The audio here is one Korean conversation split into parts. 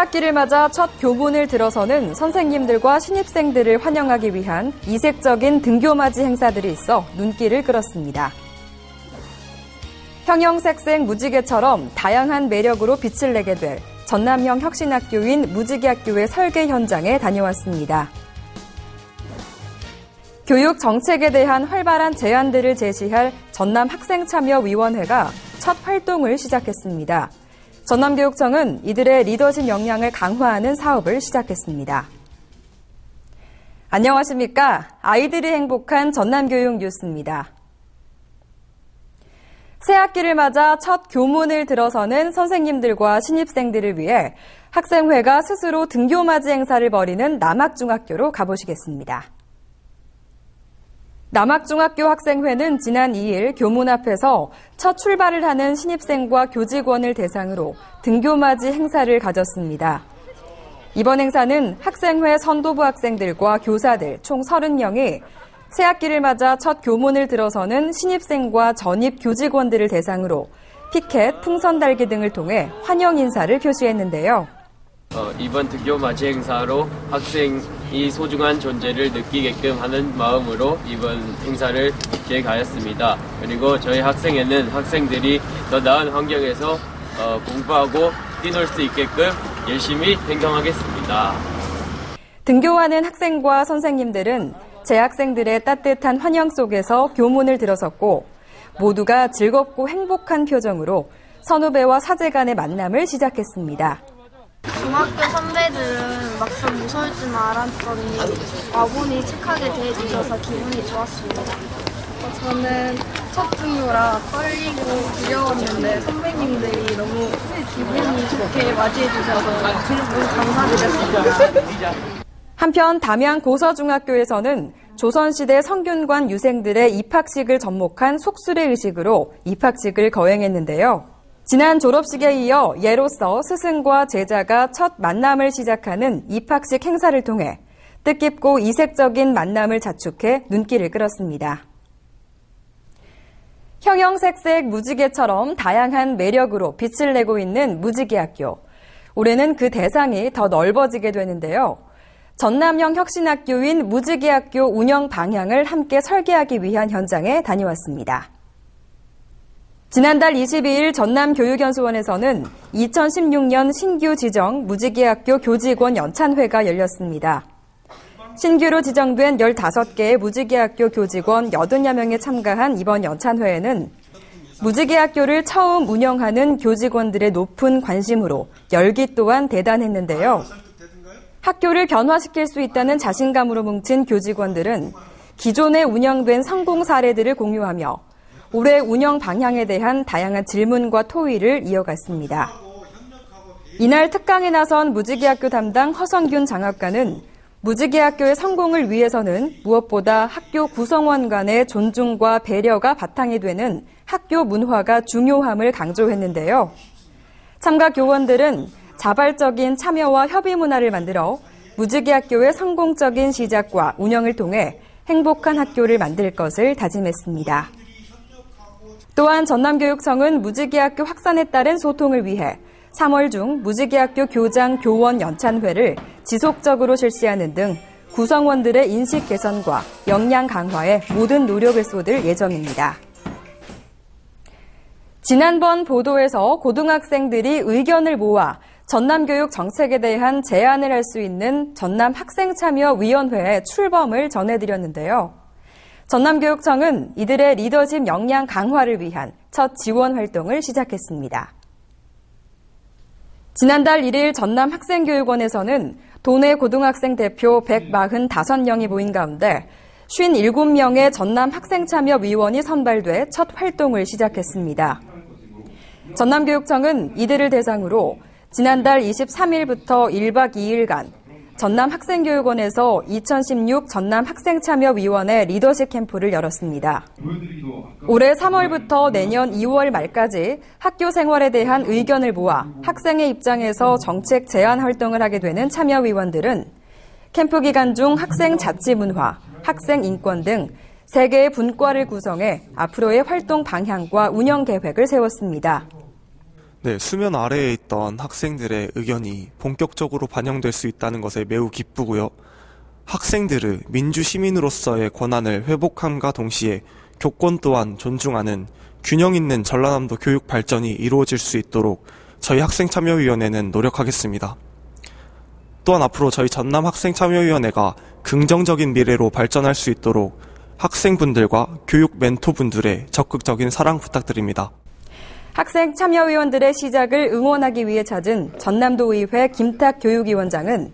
새학기를 맞아 첫 교문을 들어서는 선생님들과 신입생들을 환영하기 위한 이색적인 등교맞이 행사들이 있어 눈길을 끌었습니다. 형형색색 무지개처럼 다양한 매력으로 빛을 내게 될 전남형 혁신학교인 무지개학교의 설계 현장에 다녀왔습니다. 교육 정책에 대한 활발한 제안들을 제시할 전남학생참여위원회가 첫 활동을 시작했습니다. 전남교육청은 이들의 리더십 역량을 강화하는 사업을 시작했습니다. 안녕하십니까? 아이들이 행복한 전남교육 뉴스입니다. 새학기를 맞아 첫 교문을 들어서는 선생님들과 신입생들을 위해 학생회가 스스로 등교맞이 행사를 벌이는 남학중학교로 가보시겠습니다. 남학중학교 학생회는 지난 2일 교문 앞에서 첫 출발을 하는 신입생과 교직원을 대상으로 등교맞이 행사를 가졌습니다. 이번 행사는 학생회 선도부 학생들과 교사들 총 30명이 새학기를 맞아 첫 교문을 들어서는 신입생과 전입 교직원들을 대상으로 피켓, 풍선 달기 등을 통해 환영 인사를 표시했는데요. 이번 등교맞이 행사로 학생이 소중한 존재를 느끼게끔 하는 마음으로 이번 행사를 기획하였습니다. 그리고 저희 학생회는 학생들이 더 나은 환경에서 공부하고 뛰놀 수 있게끔 열심히 행동하겠습니다. 등교하는 학생과 선생님들은 재학생들의 따뜻한 환영 속에서 교문을 들어섰고 모두가 즐겁고 행복한 표정으로 선후배와 사제 간의 만남을 시작했습니다. 중학교 선배들은 막상 무서울 줄 알았더니 와보니 착하게 대해주셔서 기분이 좋았습니다. 저는 첫 등교라 떨리고 두려웠는데 선배님들이 너무 기분이 좋게 맞이해주셔서 너무 감사드렸습니다. 한편 담양 고서중학교에서는 조선시대 성균관 유생들의 입학식을 접목한 속수레 의식으로 입학식을 거행했는데요. 지난 졸업식에 이어 예로서 스승과 제자가 첫 만남을 시작하는 입학식 행사를 통해 뜻깊고 이색적인 만남을 자축해 눈길을 끌었습니다. 형형색색 무지개처럼 다양한 매력으로 빛을 내고 있는 무지개학교. 올해는 그 대상이 더 넓어지게 되는데요. 전남형 혁신학교인 무지개학교 운영 방향을 함께 설계하기 위한 현장에 다녀왔습니다. 지난달 22일 전남교육연수원에서는 2016년 신규 지정 무지개학교 교직원 연찬회가 열렸습니다. 신규로 지정된 15개의 무지개학교 교직원 80여 명이 참가한 이번 연찬회에는 무지개학교를 처음 운영하는 교직원들의 높은 관심으로 열기 또한 대단했는데요. 학교를 변화시킬 수 있다는 자신감으로 뭉친 교직원들은 기존에 운영된 성공 사례들을 공유하며 올해 운영 방향에 대한 다양한 질문과 토의를 이어갔습니다. 이날 특강에 나선 무지개학교 담당 허성균 장학관은 무지개학교의 성공을 위해서는 무엇보다 학교 구성원 간의 존중과 배려가 바탕이 되는 학교 문화가 중요함을 강조했는데요. 참가 교원들은 자발적인 참여와 협의 문화를 만들어 무지개학교의 성공적인 시작과 운영을 통해 행복한 학교를 만들 것을 다짐했습니다. 또한 전남교육청은 무지개학교 확산에 따른 소통을 위해 3월 중 무지개학교 교장, 교원 연찬회를 지속적으로 실시하는 등 구성원들의 인식 개선과 역량 강화에 모든 노력을 쏟을 예정입니다. 지난번 보도에서 고등학생들이 의견을 모아 전남교육 정책에 대한 제안을 할 수 있는 전남학생참여위원회의 출범을 전해드렸는데요. 전남교육청은 이들의 리더십 역량 강화를 위한 첫 지원 활동을 시작했습니다. 지난달 1일 전남학생교육원에서는 도내 고등학생 대표 145명이 모인 가운데 57명의 전남학생참여위원이 선발돼 첫 활동을 시작했습니다. 전남교육청은 이들을 대상으로 지난달 23일부터 1박 2일간 전남학생교육원에서 2016 전남학생참여위원회 리더십 캠프를 열었습니다. 올해 3월부터 내년 2월 말까지 학교 생활에 대한 의견을 모아 학생의 입장에서 정책 제안 활동을 하게 되는 참여위원들은 캠프 기간 중 학생 자치 문화, 학생 인권 등 3개의 분과를 구성해 앞으로의 활동 방향과 운영 계획을 세웠습니다. 네, 수면 아래에 있던 학생들의 의견이 본격적으로 반영될 수 있다는 것에 매우 기쁘고요. 학생들의 민주 시민으로서의 권한을 회복함과 동시에 교권 또한 존중하는 균형 있는 전라남도 교육 발전이 이루어질 수 있도록 저희 학생참여위원회는 노력하겠습니다. 또한 앞으로 저희 전남 학생참여위원회가 긍정적인 미래로 발전할 수 있도록 학생분들과 교육 멘토분들의 적극적인 사랑 부탁드립니다. 학생참여위원들의 시작을 응원하기 위해 찾은 전남도의회 김탁 교육위원장은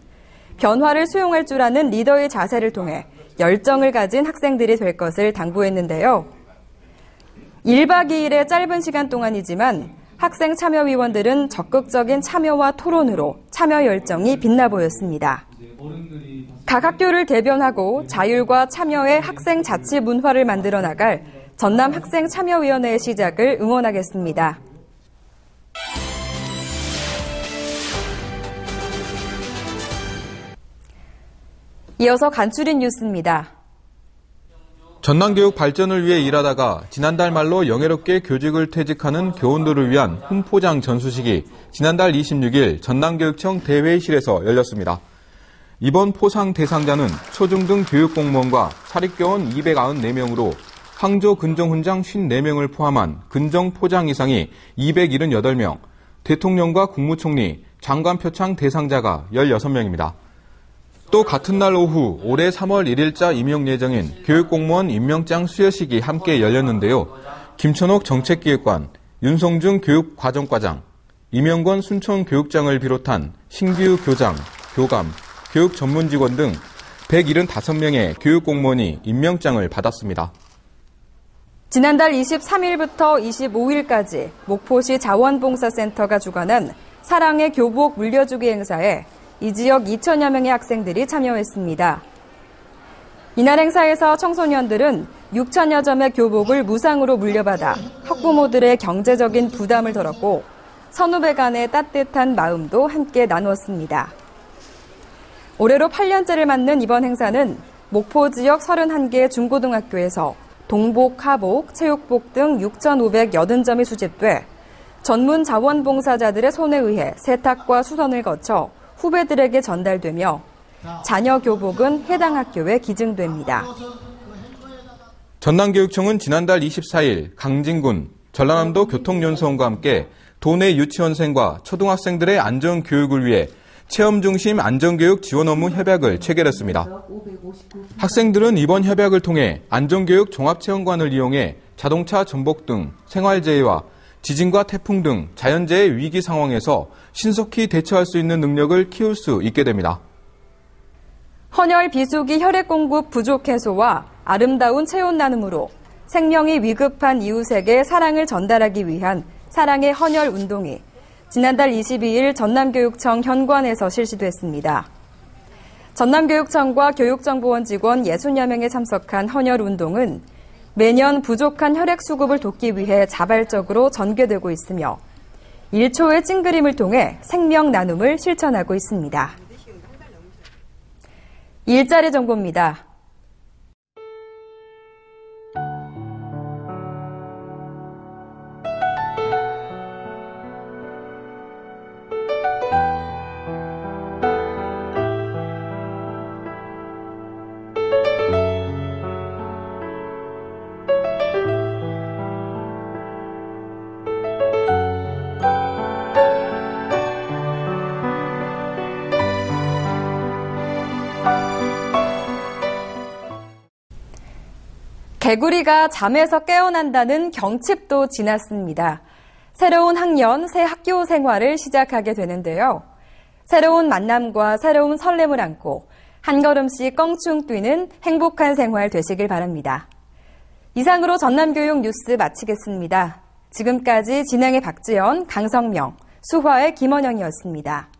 변화를 수용할 줄 아는 리더의 자세를 통해 열정을 가진 학생들이 될 것을 당부했는데요. 1박 2일의 짧은 시간 동안이지만 학생 참여위원들은 적극적인 참여와 토론으로 참여 열정이 빛나 보였습니다. 각 학교를 대변하고 자율과 참여의 학생 자치 문화를 만들어 나갈 전남 학생 참여위원회의 시작을 응원하겠습니다. 이어서 간추린 뉴스입니다. 전남교육 발전을 위해 일하다가 지난달 말로 영예롭게 교직을 퇴직하는 교원들을 위한 훈포장 전수식이 지난달 26일 전남교육청 대회의실에서 열렸습니다. 이번 포상 대상자는 초중등 교육공무원과 사립교원 294명으로 황조 근정훈장 54명을 포함한 근정포장 이상이 278명, 대통령과 국무총리, 장관 표창 대상자가 16명입니다. 또 같은 날 오후 올해 3월 1일자 임용 예정인 교육공무원 임명장 수여식이 함께 열렸는데요. 김천옥 정책기획관, 윤성중 교육과정과장, 이명권 순천교육장을 비롯한 신규 교장, 교감, 교육전문직원 등 175명의 교육공무원이 임명장을 받았습니다. 지난달 23일부터 25일까지 목포시 자원봉사센터가 주관한 사랑의 교복 물려주기 행사에 이 지역 2천여 명의 학생들이 참여했습니다. 이날 행사에서 청소년들은 6천여 점의 교복을 무상으로 물려받아 학부모들의 경제적인 부담을 덜었고 선후배 간의 따뜻한 마음도 함께 나누었습니다. 올해로 8년째를 맞는 이번 행사는 목포 지역 31개 중고등학교에서 동복, 하복, 체육복 등 6,580점이 수집돼 전문 자원봉사자들의 손에 의해 세탁과 수선을 거쳐 후배들에게 전달되며 자녀 교복은 해당 학교에 기증됩니다. 전남교육청은 지난달 24일 강진군 전라남도 교통연수원과 함께 도내 유치원생과 초등학생들의 안전교육을 위해 체험중심 안전교육 지원 업무 협약을 체결했습니다. 학생들은 이번 협약을 통해 안전교육 종합체험관을 이용해 자동차 전복 등 생활재해와 지진과 태풍 등 자연재해 위기 상황에서 신속히 대처할 수 있는 능력을 키울 수 있게 됩니다. 헌혈 비수기 혈액 공급 부족 해소와 아름다운 체온 나눔으로 생명이 위급한 이웃에게 사랑을 전달하기 위한 사랑의 헌혈 운동이 지난달 22일 전남교육청 현관에서 실시됐습니다. 전남교육청과 교육정보원 직원 60여 명이 참석한 헌혈 운동은 매년 부족한 혈액 수급을 돕기 위해 자발적으로 전개되고 있으며 1초의 찡그림을 통해 생명 나눔을 실천하고 있습니다. 일자리 정보입니다. 개구리가 잠에서 깨어난다는 경칩도 지났습니다. 새로운 학년, 새 학교 생활을 시작하게 되는데요. 새로운 만남과 새로운 설렘을 안고 한 걸음씩 껑충 뛰는 행복한 생활 되시길 바랍니다. 이상으로 전남교육 뉴스 마치겠습니다. 지금까지 진행의 박지연, 강성명, 수화의 김원영이었습니다.